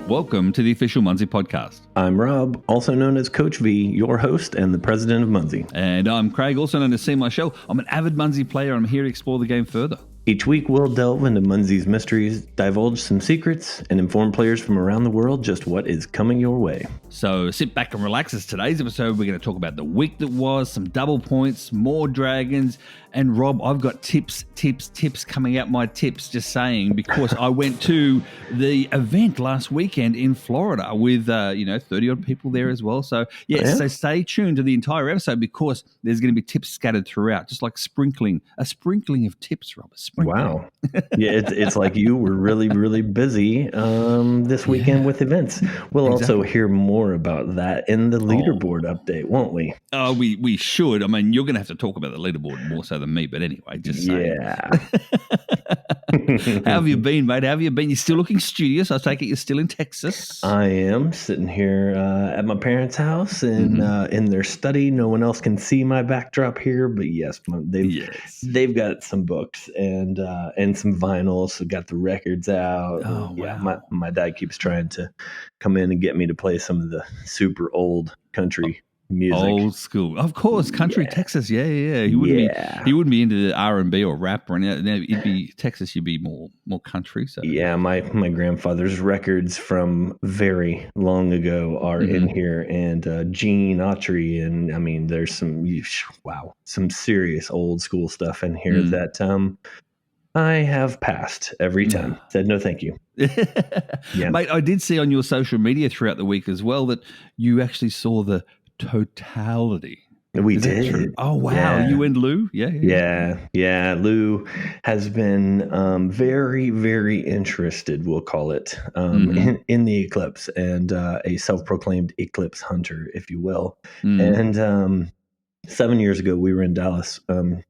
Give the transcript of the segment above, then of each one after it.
Welcome to the official Munzee podcast. I'm Rob, also known as Coach V, your host and the president of Munzee. And I'm Craig, also known as See My Shell. I'm an avid Munzee player. I'm here to explore the game further. Each week, we'll delve into Munzee's mysteries, divulge some secrets, and inform players from around the world just what is coming your way. So sit back and relax. As today's episode, we're going to talk about the week that was, some double points, more dragons. And Rob, I've got tips coming out my tips, just saying, because I went to the event last weekend in Florida with, 30 odd people there as well. So, So stay tuned to the entire episode because there's going to be tips scattered throughout, just like a sprinkling of tips, Rob. Wow. Yeah, it's like you were really, really busy this weekend with events. We'll also hear more about that in the leaderboard update, won't we? Oh, we should. I mean, you're going to have to talk about the leaderboard more so than me, but anyway, just saying. Yeah. How have you been, mate? How have you been? You're still looking studious. I take it you're still in Texas. I am sitting here at my parents' house and in their study. No one else can see my backdrop here, but yes, they've got some books and some vinyls. So got the records out. Oh, wow. My dad keeps trying to come in and get me to play some of the super old country music. Old school, of course, country. Texas. Yeah. He wouldn't be into the R&B or rap or anything. It'd be Texas. You'd be more country. So yeah, my grandfather's records from very long ago are in here, and Gene Autry, and I mean, there's some serious old school stuff in here that I have passed every time. Said no, thank you. Yeah, mate. I did see on your social media throughout the week as well that you actually saw the totality. We did. Oh wow! Yeah. You and Lou? Yeah. Lou has been very, very interested, we'll call it, in the eclipse, and a self-proclaimed eclipse hunter, if you will. And 7 years ago, we were in Dallas.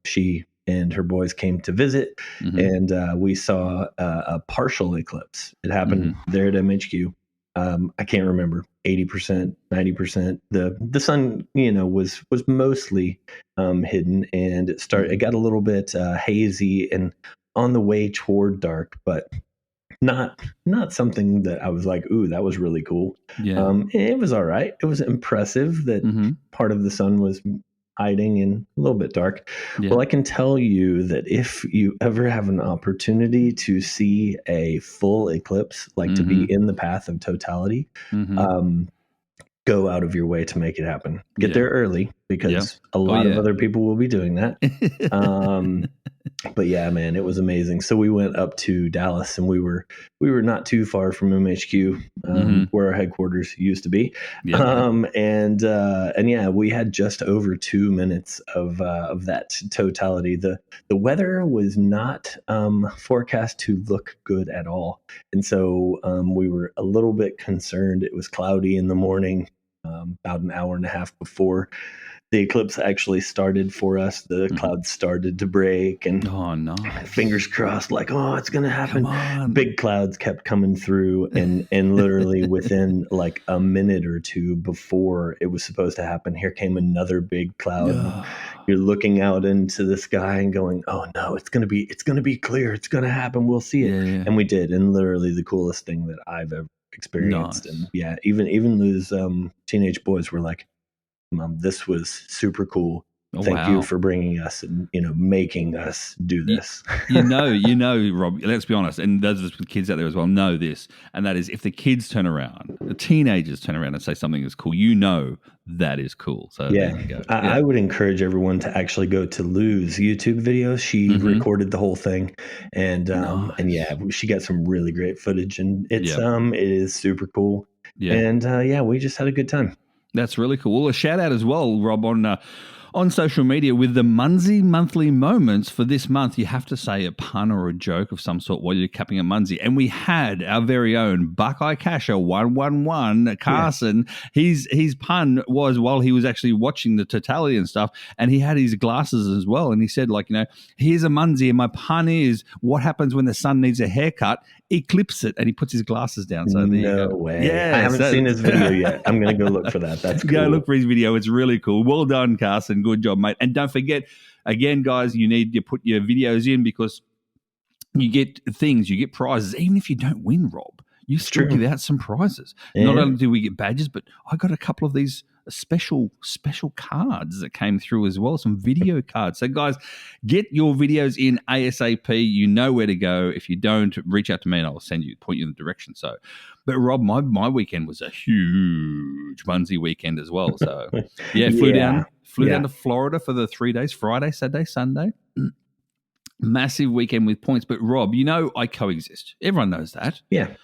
She and her boys came to visit, and we saw a partial eclipse. It happened there at MHQ. I can't remember, 80%, 90%. The sun, was mostly hidden, and it got a little bit hazy and on the way toward dark, but not something that I was like, ooh, that was really cool. Yeah. It was all right. It was impressive that part of the sun was hiding and a little bit dark. Yeah. Well, I can tell you that if you ever have an opportunity to see a full eclipse, like to be in the path of totality, go out of your way to make it happen. Get there early because a lot of other people will be doing that. But yeah, man, it was amazing. So we went up to Dallas, and we were not too far from MHQ, where our headquarters used to be. Yeah. And yeah, we had just over 2 minutes of that totality. The weather was not forecast to look good at all, and so we were a little bit concerned. It was cloudy in the morning, about an hour and a half before the eclipse actually started for us. The clouds started to break, and fingers crossed, like, oh, it's going to happen. Big clouds kept coming through, and literally within like a minute or two before it was supposed to happen, here came another big cloud. Yeah. You're looking out into the sky and going, oh no, it's going to be clear. It's going to happen. We'll see it. Yeah. And we did. And literally the coolest thing that I've ever experienced. Nice. And yeah, even Lou's teenage boys were like, Mom, this was super cool. Thank you for bringing us and, making us do this. You know, Rob, let's be honest, and those of us with kids out there as well know this, and that is if the kids turn around, the teenagers turn around and say something is cool, that is cool. So there you go. I would encourage everyone to actually go to Lou's YouTube videos. She recorded the whole thing, and she got some really great footage, and it is super cool. Yeah. And we just had a good time. That's really cool. Well, a shout out as well, Rob, on social media with the Munzee monthly moments for this month. You have to say a pun or a joke of some sort while you're capping a Munzee. And we had our very own Buckeye Casher 111 Carson. Yeah. His pun was while he was actually watching the totality and stuff, and he had his glasses as well. And he said, here's a Munzee, and my pun is, what happens when the sun needs a haircut? Eclipse it. And he puts his glasses down. So no way. Yeah, I haven't seen his video yet. I'm going to go look for that. That's cool. Go look for his video. It's really cool. Well done, Carson. Good job, mate. And don't forget, again, guys, you need to put your videos in because you get things, you get prizes. Even if you don't win, Rob, you still true. give out some prizes. Yeah. Not only do we get badges, but I got a couple of these special cards that came through as well, some video cards. So guys, get your videos in ASAP. You know where to go. If you don't, reach out to me and I'll point you in the direction. So, but Rob, my weekend was a huge Munzee weekend as well. So yeah, flew down to Florida for the 3 days, Friday, Saturday, Sunday. Massive weekend with points. But Rob, you know I coexist. Everyone knows that. Yeah.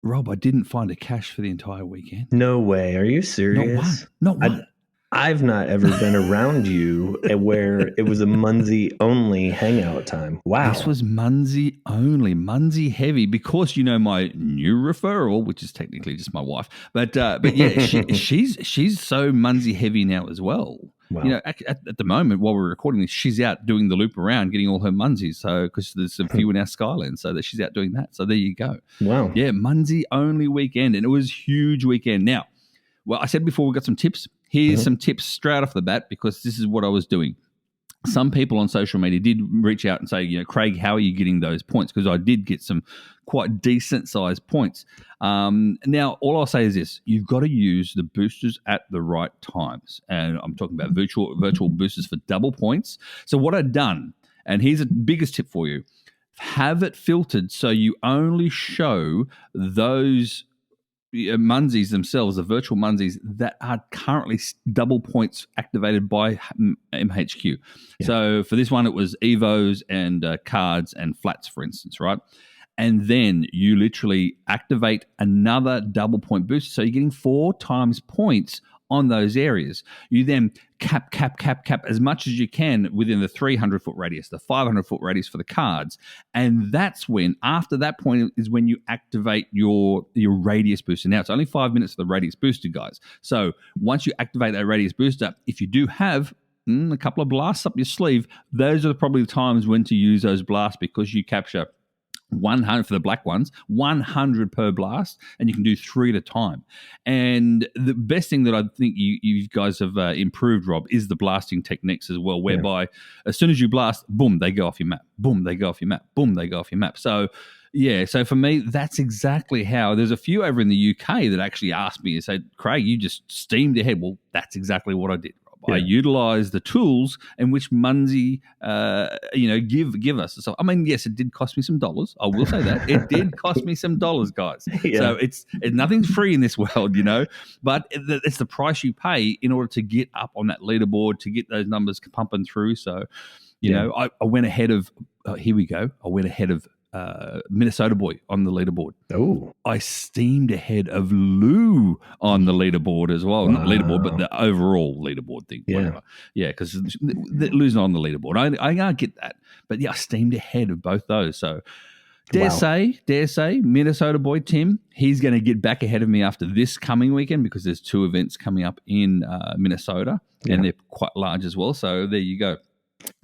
Rob, I didn't find a cash for the entire weekend. No way. Are you serious? Not one. I've not ever been around you where it was a Munzee only hangout time. Wow. This was Munzee only, Munzee heavy, because you know my new referral, which is technically just my wife, but yeah, she's so Munzee heavy now as well. Wow. You know, at the moment while we're recording this, she's out doing the loop around, getting all her Munzees. So because there's a few in our Skyland, so that she's out doing that. So there you go. Wow. Yeah, Munzee only weekend, and it was huge weekend. Now, well, I said before we got some tips. Here's some tips straight off the bat, because this is what I was doing. Some people on social media did reach out and say, you know, Craig, how are you getting those points? Because I did get some quite decent sized points. Now, all I'll say is this: you've got to use the boosters at the right times, and I'm talking about virtual boosters for double points. So what I've done, and here's the biggest tip for you: have it filtered so you only show those Munzees themselves, the virtual Munzees that are currently double points activated by MHQ. Yeah. So for this one, it was Evos and cards and flats, for instance, right? And then you literally activate another double point booster. So you're getting 4 times points on those areas. You then cap as much as you can within the 300-foot radius, the 500-foot radius for the cards. And that's when, after that point, is when you activate your radius booster. Now, it's only 5 minutes for the radius booster, guys. So once you activate that radius booster, if you do have a couple of blasts up your sleeve, those are probably the times when to use those blasts, because you capture 100 for the black ones, 100 per blast, and you can do 3 at a time. And the best thing that I think you guys have improved, Rob, is the blasting techniques as well, whereby as soon as you blast, boom, they go off your map. Boom, they go off your map. Boom, they go off your map. So yeah, so for me, that's exactly how. There's a few over in the UK that actually asked me and said, Craig, you just steamed ahead. Well, that's exactly what I did. I utilise the tools in which Munzee, give us. So, I mean, yes, it did cost me some dollars. I will say that. It did cost me some dollars, guys. Yeah. So it's nothing's free in this world, you know, but it's the price you pay in order to get up on that leaderboard, to get those numbers pumping through. So, you know, I went ahead of, here we go. I went ahead of Minnesota Boy on the leaderboard. Oh, I steamed ahead of Lou on the leaderboard as well. Wow. Not the leaderboard, but the overall leaderboard thing. Whatever. Yeah, because Lou's not on the leaderboard. I can't get that. But yeah, I steamed ahead of both those. So dare say, Minnesota Boy Tim, he's going to get back ahead of me after this coming weekend, because there's 2 events coming up in Minnesota, and they're quite large as well. So there you go.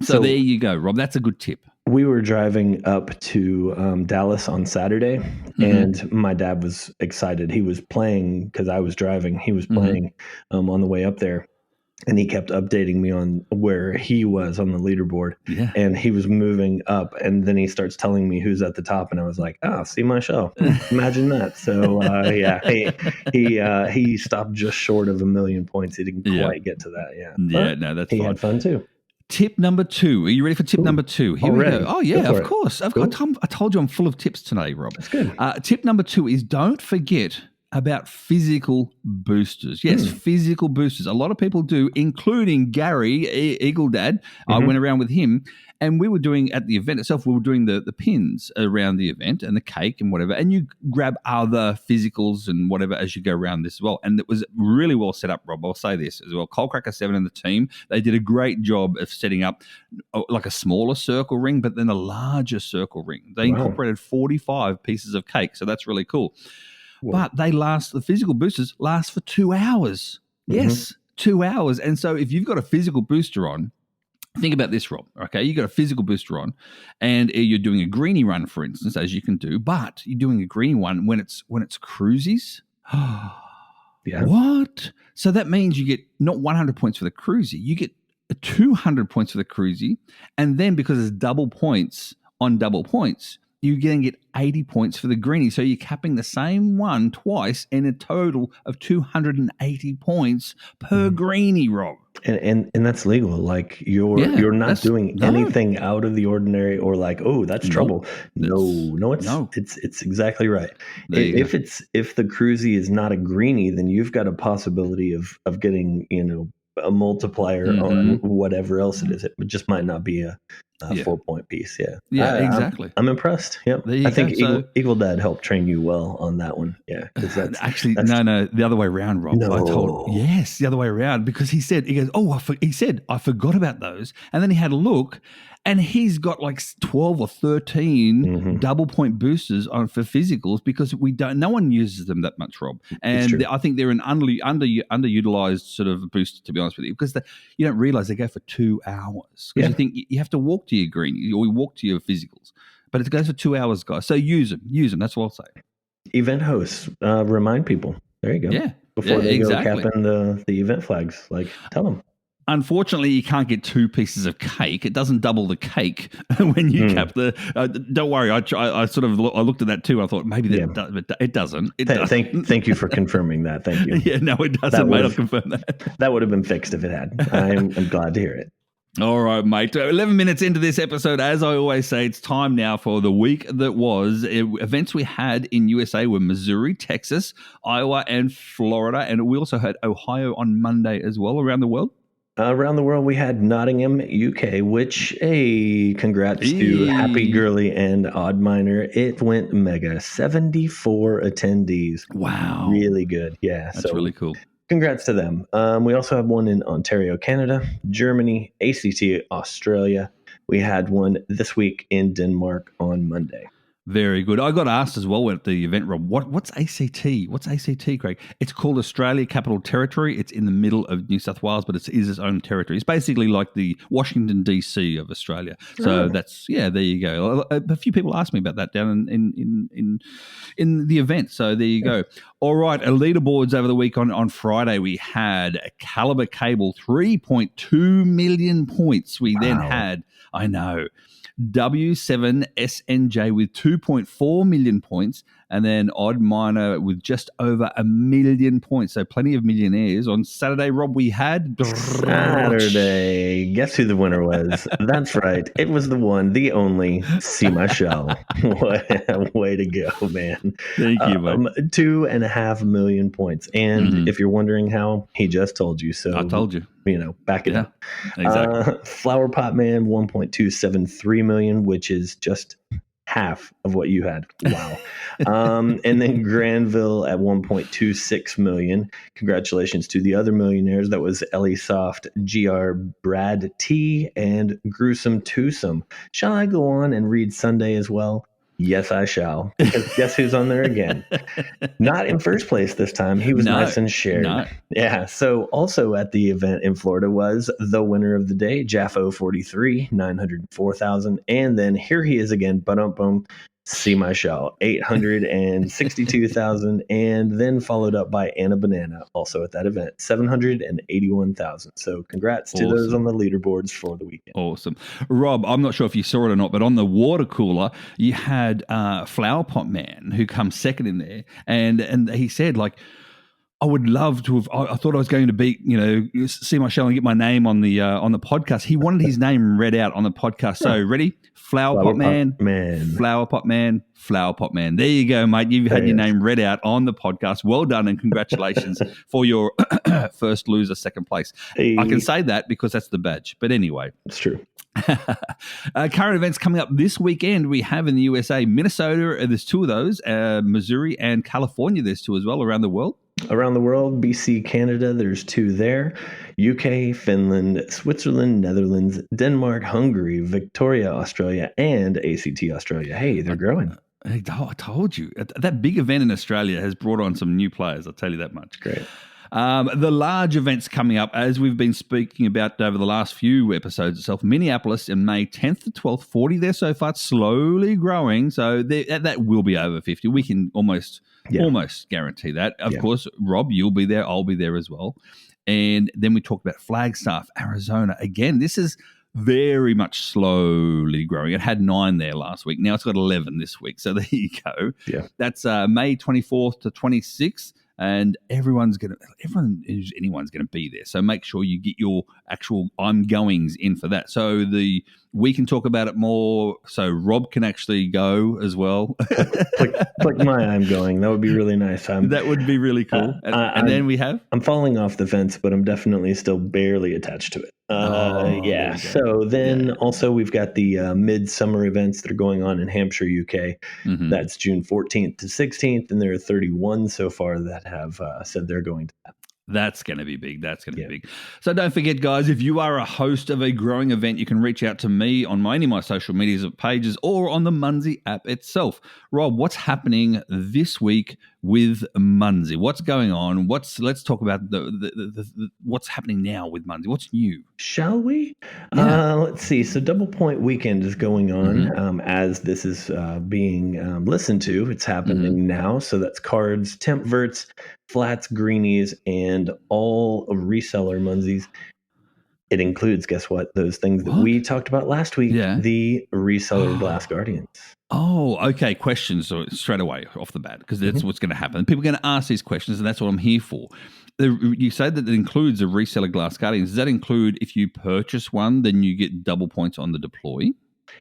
So there you go, Rob. That's a good tip. We were driving up to Dallas on Saturday, and my dad was excited. He was playing, because I was driving. He was playing on the way up there, and he kept updating me on where he was on the leaderboard. Yeah. And he was moving up, and then he starts telling me who's at the top, and I was like, "Oh, see my show." Imagine that. So he stopped just short of 1 million points. He didn't quite get to that. Yeah. Yeah. No, that's fine. He had fun too. Tip number 2. Are you ready for tip number 2? Here we go. Oh, yeah, of course. I told you I'm full of tips today, Rob. That's good. Tip number 2 is don't forget about physical boosters. Yes, physical boosters. A lot of people do, including Gary, Eagle Dad. I went around with him, and we were doing, at the event itself, we were doing the pins around the event and the cake and whatever, and you grab other physicals and whatever as you go around this as well. And it was really well set up, Rob. I'll say this as well. Coalcracker 7 and the team, they did a great job of setting up like a smaller circle ring, but then a larger circle ring. They incorporated 45 pieces of cake, so that's really cool. Whoa. But the physical boosters last for 2 hours. Yes, 2 hours. And so if you've got a physical booster on, think about this, Rob. Okay, you got a physical booster on, and you're doing a greenie run, for instance, as you can do. But you're doing a greenie one when it's cruisies. Yeah. What? So that means you get not 100 points for the cruisy, you get 200 points for the cruisy, and then because it's double points on double points, you then get 80 points for the greenie. So you're capping the same one twice in a total of 280 points per greenie, Rob. And that's legal. Like you're not doing anything out of the ordinary or like, oh, that's trouble. It's exactly right. If the cruisie is not a greenie, then you've got a possibility of getting, a multiplier on whatever else it is. It just might not be a 4-point piece. Yeah, exactly. I'm impressed. Yep. I think Eagle Dad helped train you well on that one. Yeah. That's the other way around, Rob. No. The other way around, because he goes, I forgot about those. And then he had a look and he's got like 12 or 13 double point boosters for physicals because no one uses them that much, Rob. And I think they're an underutilized sort of booster, to be honest with you, because you don't realize they go for 2 hours. Because you think you have to walk to your green or you walk to your physicals. But it goes for 2 hours, guys. So use them. That's what I'll say. Event hosts, remind people. There you go. Yeah. Before they go capping the event flags, like tell them. Unfortunately, you can't get 2 pieces of cake. It doesn't double the cake when you cap the. Don't worry, I looked at that too. I thought maybe that it doesn't. Thank you for confirming that. Thank you. Yeah, no, it doesn't. Mate, I'll confirm that. That would have been fixed if it had. I'm glad to hear it. All right, mate. 11 minutes into this episode, as I always say, it's time now for the week that was. Events we had in USA were Missouri, Texas, Iowa, and Florida. And we also had Ohio on Monday as well around the world. Around the world, we had Nottingham, UK, which, congrats to Happy Girly and Odd Minor. It went mega. 74 attendees. Wow. Really good. Yeah. That's really cool. Congrats to them. We also have one in Ontario, Canada, Germany, ACT, Australia. We had one this week in Denmark on Monday. Very good. I got asked as well at the event, Rob, what's ACT? What's ACT, Craig? It's called Australia Capital Territory. It's in the middle of New South Wales, but it is its own territory. It's basically like the Washington, D.C. of Australia. So there you go. A few people asked me about that down in the event. So there you go. All right, leaderboards over the week on Friday. We had Caliber Cable, 3.2 million points. We then had, I know, W7SNJ with 2.4 million points, and then Odd Minor with just over 1 million points. So plenty of millionaires. On Saturday, Rob, we had... Saturday. Guess who the winner was? That's right. It was the one, the only, See My Shell. Way to go, man. Thank you, man. 2.5 million points. And if you're wondering how, he just told you. So I told you. Back it up. Exactly. Flower Pot Man, 1.273 million, which is just half of what you had. Wow. And then Granville at 1.26 million. Congratulations to the other millionaires. That was Ellie Soft, GR Brad T, and Gruesome Twosome. Shall I go on and read Sunday as well? Yes, I shall. Because guess who's on there again? Not in first place this time. He was nice and shared. No. Yeah. So also at the event in Florida was the winner of the day, Jaffo 43, 904,000. And then here he is again, boom, See My Shell, 862,000. And then followed up by Anna Banana, also at that event, 781,000. So congrats to those on the leaderboards for the weekend. Awesome. Rob, I'm not sure if you saw it or not, but on the water cooler, you had Flower Pot Man who comes second in there. And he said, like, I would love to have. I thought I was going to be, See My Shell and get my name on the podcast. He wanted his name read out on the podcast. So ready? Flower Pot Man, Flower Pot Man, Flower Pot Man. There you go, mate. You've had your name read out on the podcast. Well done and congratulations for your first loser, second place. Hey. I can say that because that's the badge. But anyway, it's true. Current events coming up this weekend. We have in the USA, Minnesota. There's 2 of those. Missouri and California. There's 2 as well around the world. Around the world, BC, Canada, there's 2 there. UK, Finland, Switzerland, Netherlands, Denmark, Hungary, Victoria, Australia, and ACT Australia. Hey, they're growing. I told you. That big event in Australia has brought on some new players, I'll tell you that much. Great. The large events coming up, as we've been speaking about over the last few episodes itself, Minneapolis in May 10th to 12th, 40 there so far, slowly growing. So that will be over 50. We can almost guarantee that. Of course, Rob, you'll be there. I'll be there as well. And then we talk about Flagstaff, Arizona. Again, this is very much slowly growing. It had 9 there last week. Now it's got 11 this week. So there you go. Yeah. That's May 24th to 26th. And anyone's going to be there. So make sure you get your actual I'm goings in for that. So we can talk about it more. So Rob can actually go as well. Click my I'm going. That would be really nice. That would be really cool. And then we have? I'm falling off the fence, but I'm definitely still barely attached to it. Yeah. So then also we've got the midsummer events that are going on in Hampshire, UK. Mm-hmm. That's June 14th to 16th. And there are 31 so far that have said they're going to that. That's going to be big. That's going to be big. So don't forget, guys, if you are a host of a growing event, you can reach out to me on any of my social media pages or on the Munzee app itself. Rob, what's happening this week with Munzee? What's going on? Let's talk about the what's happening now with Munzee. What's new? Shall we? Yeah. Let's see. So Double Point Weekend is going on as this is being listened to. It's happening now. So that's cards, temp verts, flats, greenies, and all of reseller Munzees. It includes, guess what? Those things that we talked about last week. Yeah. The reseller Glass Guardians. Oh, okay. Questions straight away off the bat, because that's what's going to happen. People are going to ask these questions, and that's what I'm here for. You say that it includes a reseller Glass Guardians. Does that include if you purchase one, then you get double points on the deploy?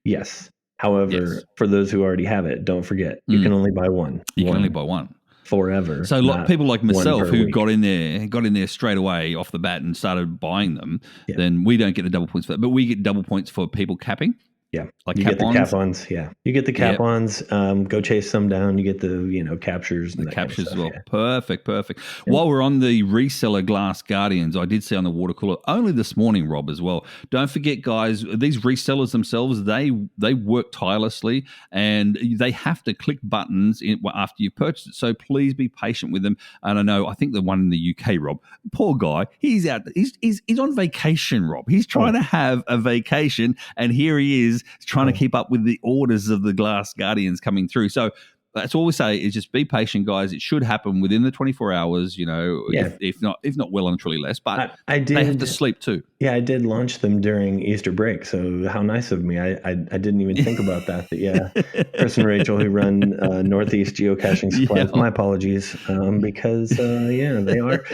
Yes. However, for those who already have it, don't forget, you can only buy one. You can only buy one. Forever. So people like myself who got in there straight away off the bat and started buying them, then we don't get the double points for that, but we get double points for people capping. Yeah, like you get the cap-ons. Yeah, you get the cap-ons. Go chase some down. You get the captures. And the captures kind of as well. Perfect. Yeah. While we're on the reseller Glass Guardians, I did see on the water cooler only this morning, Rob, as well. Don't forget, guys, these resellers themselves, they work tirelessly and they have to click buttons after you've purchased it. So please be patient with them. And I think the one in the UK, Rob, poor guy, he's out. He's on vacation, Rob. He's trying to have a vacation, and here he is trying to keep up with the orders of the Glass Guardians coming through. So that's all we say is just be patient, guys. It should happen within the 24 hours, if not well and truly less. But they have to sleep too. Yeah, I did launch them during Easter break. So how nice of me. I didn't even think about that. Chris and Rachel who run Northeast Geocaching Supplies. My apologies because, they are.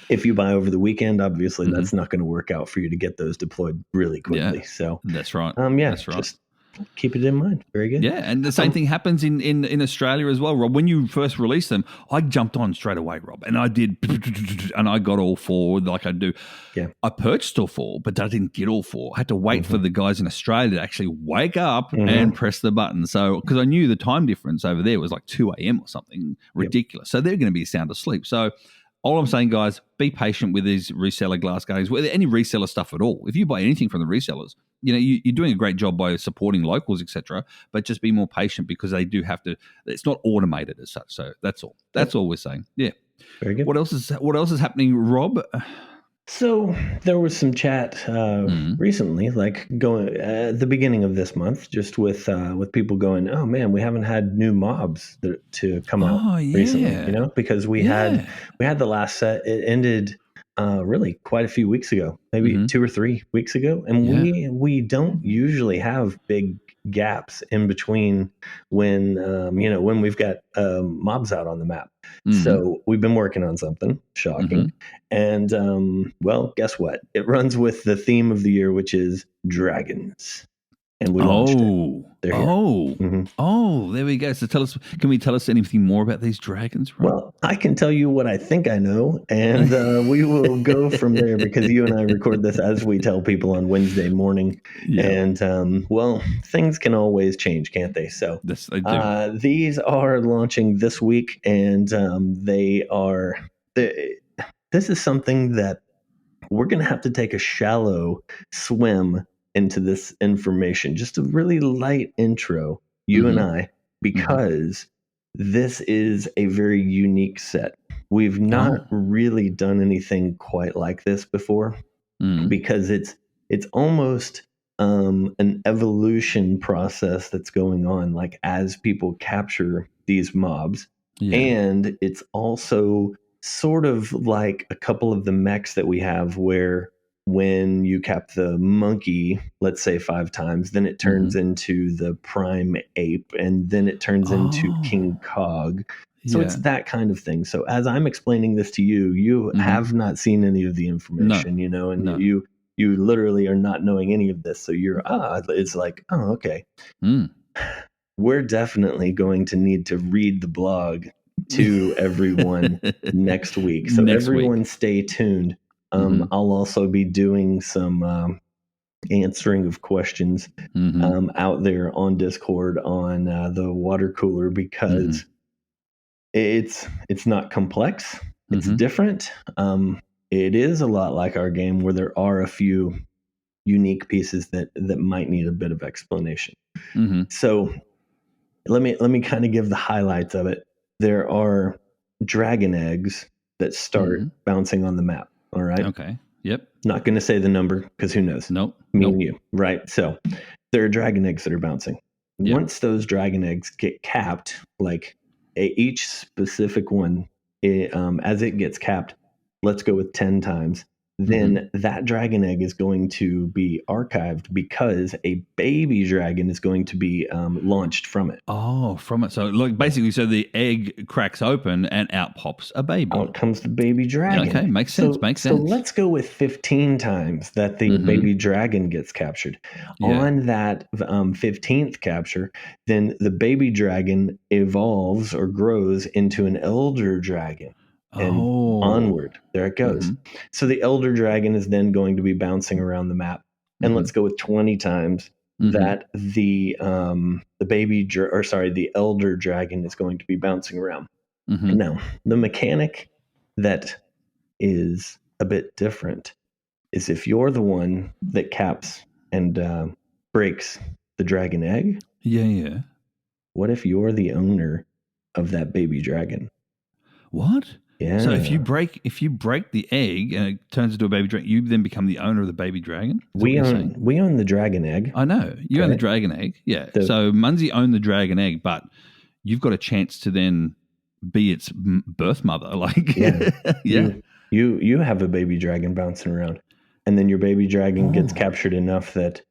If you buy over the weekend, obviously that's not going to work out for you to get those deployed really quickly. Yeah, so that's right. That's right. Just keep it in mind. Very good. Yeah, and the same thing happens in Australia as well, Rob. When you first release them, I jumped on straight away, Rob, and I did, and I got all 4 like I do. Yeah, I purchased all 4, but I didn't get all 4. I had to wait for the guys in Australia to actually wake up and press the button. So because I knew the time difference over there was like 2 a.m. or something ridiculous, so they're going to be sound asleep. So all I'm saying, guys, be patient with these reseller Glass Guardians, with any reseller stuff at all. If you buy anything from the resellers, you're doing a great job by supporting locals, etc. But just be more patient because they do have to. It's not automated as such. So that's all. That's all we're saying. Yeah. Very good. What else is happening, Rob? So there was some chat recently, like going at the beginning of this month, just with people going, "Oh man, we haven't had new mobs to come out recently," because we had the last set. It ended really quite a few weeks ago, maybe 2 or 3 weeks ago, and we don't usually have big gaps in between when when we've got mobs out on the map. So we've been working on something shocking, and guess what? It runs with the theme of the year, which is dragons, and we launched it. There we go. So can we tell us anything more about these dragons, Rob? Well, I can tell you what I think I know, and we will go from there because you and I record this as we tell people on Wednesday morning, and things can always change, can't they? So yes, they do. These are launching this week, and this is something that we're going to have to take a shallow swim into this information, just a really light intro, you and I, because this is a very unique set. We've not really done anything quite like this before because it's almost an evolution process that's going on, like as people capture these mobs. And it's also sort of like a couple of the mechs that we have where when you cap the monkey, let's say 5 times, then it turns into the prime ape, and then it turns into King Cog. So it's that kind of thing. So as I'm explaining this to you, you have not seen any of the information, and you literally are not knowing any of this. So you're, it's like, oh, okay. We're definitely going to need to read the blog to everyone next week. So everyone stay tuned. I'll also be doing some answering of questions out there on Discord on the water cooler, because it's not complex. It's different. It is a lot like our game, where there are a few unique pieces that might need a bit of explanation. So let me kind of give the highlights of it. There are dragon eggs that start bouncing on the map. All right. Okay. Yep. Not going to say the number, because who knows? Nope. Me and you. Right. So there are dragon eggs that are bouncing. Yep. Once those dragon eggs get capped, like each specific one, as it gets capped, let's go with 10 times. Then that dragon egg is going to be archived, because a baby dragon is going to be launched from it. Oh, from it. So like basically, so the egg cracks open and out pops a baby. Out comes the baby dragon. Yeah, okay, makes sense. So let's go with 15 times that the baby dragon gets captured. Yeah. On that 15th capture, then the baby dragon evolves or grows into an elder dragon. And onward, there it goes. So the elder dragon is then going to be bouncing around the map, and let's go with 20 times that the elder dragon is going to be bouncing around. Now, the mechanic that is a bit different is if you're the one that caps and breaks the dragon egg. Yeah. What if you're the owner of that baby dragon? What? Yeah. So if you break the egg and it turns into a baby dragon, you then become the owner of the baby dragon? We own the dragon egg. I know. You own the dragon egg. Yeah. So Munzee owned the dragon egg, but you've got a chance to then be its birth mother. Like, yeah. You have a baby dragon bouncing around, and then your baby dragon gets captured enough that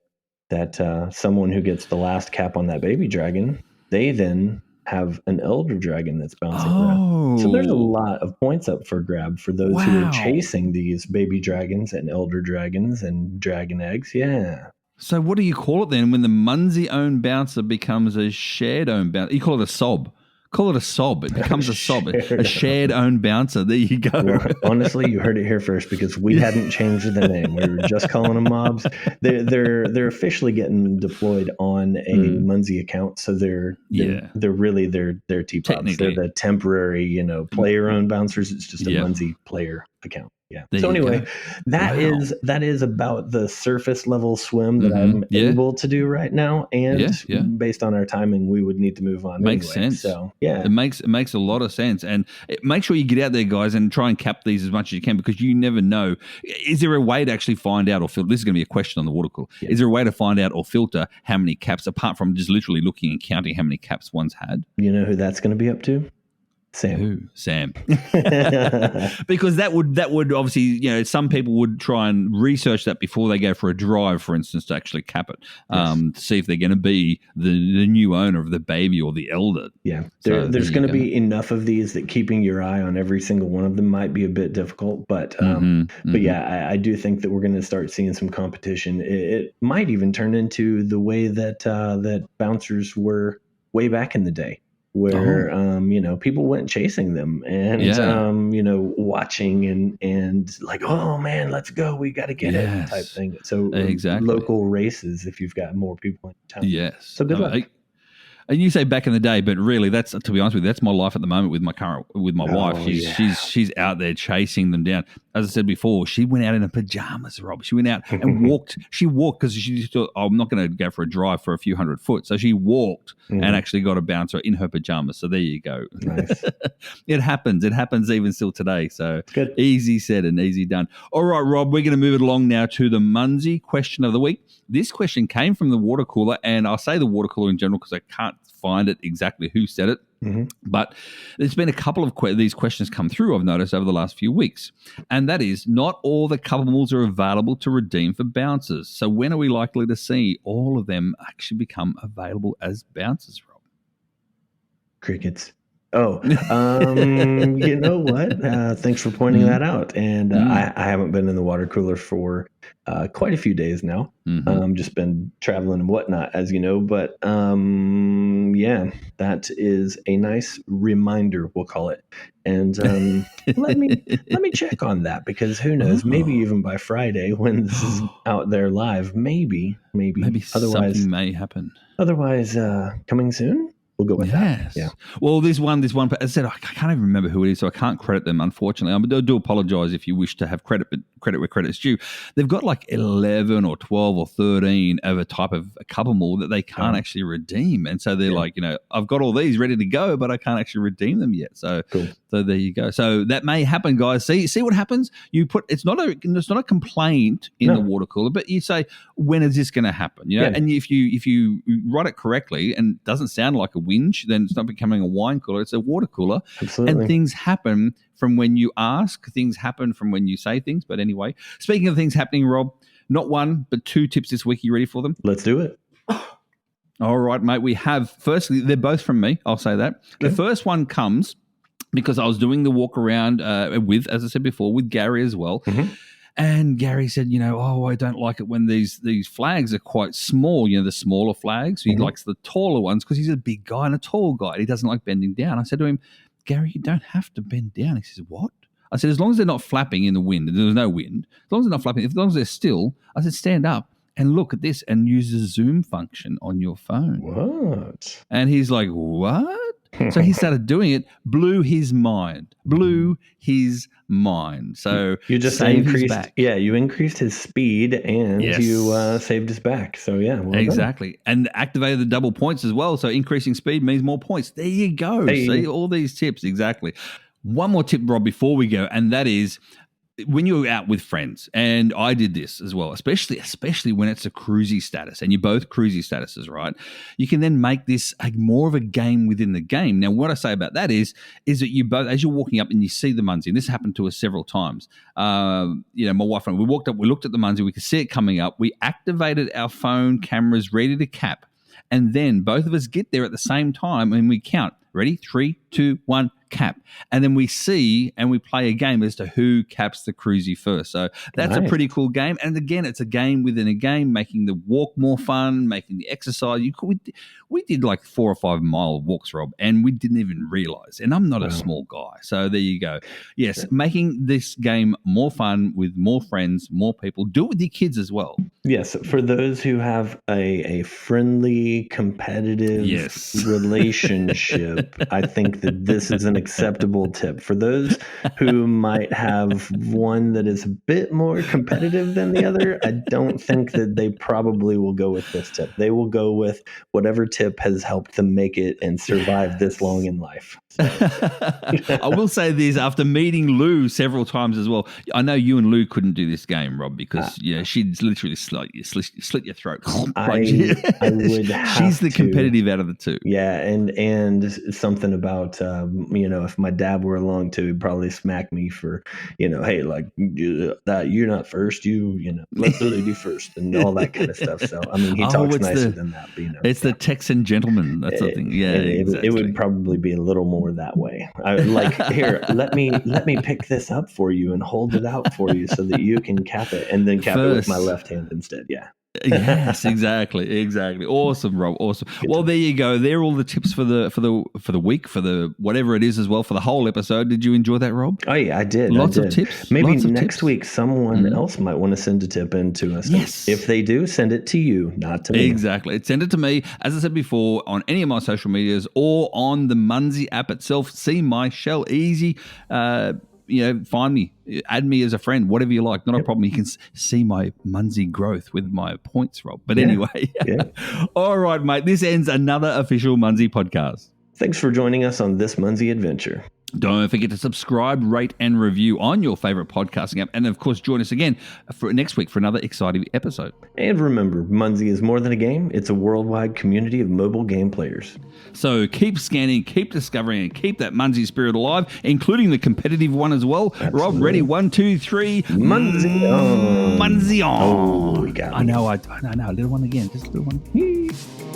someone who gets the last cap on that baby dragon, they then have an elder dragon that's bouncing around. So there's a lot of points up for grab for those who are chasing these baby dragons and elder dragons and dragon eggs. Yeah. So what do you call it then when the Munzee-owned bouncer becomes a shared-owned bouncer? You call it a sob. Call it a sob. It becomes a sob. A shared-owned bouncer. There you go. Well, honestly, you heard it here first, because we hadn't changed the name. We were just calling them mobs. They're officially getting deployed on a Munzee account, so they're really they're T-pops. They're the temporary, player-owned bouncers. It's just a Munzee player account. Yeah. There so anyway, that is about the surface level swim that I'm able to do right now, and based on our timing, we would need to move on. Makes sense. So yeah, it makes a lot of sense, and make sure you get out there, guys, and try and cap these as much as you can, because you never know. Is there a way to actually find out or filter? This is going to be a question on the water cooler. Yeah. Is there a way to find out or filter how many caps, apart from just literally looking and counting how many caps one's had? You know who that's going to be up to? Sam. Who? Sam. Because that would obviously, some people would try and research that before they go for a drive, for instance, to actually cap it, to see if they're going to be the new owner of the baby or the elder. Yeah. There's going to be enough of these that keeping your eye on every single one of them might be a bit difficult. But yeah, I do think that we're going to start seeing some competition. It might even turn into the way that bouncers were way back in the day, where people went chasing them and watching and like, oh man, let's go, we got to get it type thing. So local races, if you've got more people in town. Yes. So good luck. And you say back in the day, but really, that's, to be honest with you, that's my life at the moment with my wife. She's out there chasing them down. As I said before, she went out in her pajamas, Rob. She went out and walked. She walked because she thought, I'm not going to go for a drive for a few hundred foot. So she walked and actually got a bouncer in her pajamas. So there you go. Nice. It happens. It happens even still today. So good. Easy said and easy done. All right, Rob, we're going to move it along now to the Munzee question of the week. This question came from the water cooler, and I'll say the water cooler in general because I can't find it exactly who said it. Mm-hmm. But there's been a couple of these questions come through, I've noticed, over the last few weeks. And that is, not all the couples are available to redeem for bouncers. So when are we likely to see all of them actually become available as bouncers, Rob? Crickets. Oh, you know what? Thanks for pointing that out. And I haven't been in the water cooler for quite a few days now. Just been traveling and whatnot, as you know. But yeah, that is a nice reminder, we'll call it. And let me check on that, because who knows? Maybe even by Friday, when this is out there live, maybe otherwise something may happen. Otherwise, coming soon. We'll go with that. Yeah. Well, there's one. As I said, I can't even remember who it is, so I can't credit them, unfortunately. I do apologize if you wish to have credit, but credit where credit's due. They've got like 11 or 12 or 13 of a type of a couple more that they can't actually redeem. And so they're like, I've got all these ready to go, but I can't actually redeem them yet. So, So there you go. So that may happen, guys. See what happens. You put it's not a complaint in the water cooler, but you say, when is this going to happen? And if you write it correctly and it doesn't sound like a whinge, then it's not becoming a wine cooler. It's a water cooler. Absolutely. And things happen from when you ask. Things happen from when you say things. But anyway, speaking of things happening, Rob, not one but two tips this week. Are you ready for them? Let's do it. All right, mate. We have, firstly, they're both from me. I'll say that. Okay. The first one comes because I was doing the walk around with, as I said before, with Gary as well. And Gary said, I don't like it when these flags are quite small, the smaller flags. He likes the taller ones because he's a big guy and a tall guy. He doesn't like bending down. I said to him, Gary, you don't have to bend down. He says, what? I said, as long as they're not flapping in the wind, and there's no wind, as long as they're not flapping, as long as they're still, I said, stand up and look at this and use the zoom function on your phone. What? And he's like, what? So he started doing it, blew his mind. So you just increased, you increased his speed and you saved his back. So exactly. Done. And activated the double points as well. So increasing speed means more points. There you go. Hey. See all these tips. Exactly. One more tip, Rob, before we go, and that is, when you're out with friends, and I did this as well, especially when it's a cruisy status, and you're both cruisy statuses, right? You can then make this more of a game within the game. Now, what I say about that is that you both, as you're walking up and you see the Munzee, and this happened to us several times. My wife and I, we walked up, we looked at the Munzee, we could see it coming up. We activated our phone cameras ready to cap, and then both of us get there at the same time, and we count. Ready? 3, 2, 1, cap. And then we see and we play a game as to who caps the cruisy first. So that's a pretty cool game. And again, it's a game within a game, making the walk more fun, making the exercise. We did like 4 or 5 mile walks, Rob, and we didn't even realize. And I'm not a small guy. So there you go. Yes, making this game more fun with more friends, more people. Do it with your kids as well. Yes, for those who have a friendly, competitive relationship, I think that this is an acceptable tip. For those who might have one that is a bit more competitive than the other, I don't think that they probably will go with this tip. They will go with whatever tip has helped them make it and survive this long in life. So. I will say this, after meeting Lou several times as well, I know you and Lou couldn't do this game, Rob, because she'd literally slit your throat. I would have She's the competitive out of the two. Yeah, and something about if my dad were along too, he'd probably smack me for hey, like you're not first, let the lady first and all that kind of stuff. So I mean, he talks nicer than that, but it's the Texan gentleman. That's the thing. Yeah, it would probably be a little more that way. I like, here, let me pick this up for you and hold it out for you so that you can cap it, and then cap it with my left hand instead. Yeah. Yes, exactly. Awesome, Rob. Awesome. Well, there you go. They're all the tips for the week, for the whatever it is as well, for the whole episode. Did you enjoy that, Rob? Oh yeah, I did. Lots of tips. Maybe next week someone else might want to send a tip in to us. Yes. If they do, send it to you, not to me. Exactly. Send it to me, as I said before, on any of my social medias or on the Munzee app itself. See my shell. Easy. Find me, add me as a friend, whatever you like. Not a problem. You can see my Munzee growth with my points, Rob. But anyway, all right, mate. This ends another official Munzee podcast. Thanks for joining us on this Munzee adventure. Don't forget to subscribe, rate, and review on your favorite podcasting app. And, of course, join us again for next week for another exciting episode. And remember, Munzee is more than a game. It's a worldwide community of mobile game players. So keep scanning, keep discovering, and keep that Munzee spirit alive, including the competitive one as well. Absolutely. Rob, ready? 1, 2, 3. Munzee on. Munzee on. Oh, we got it. I know. A little one again. Just a little one.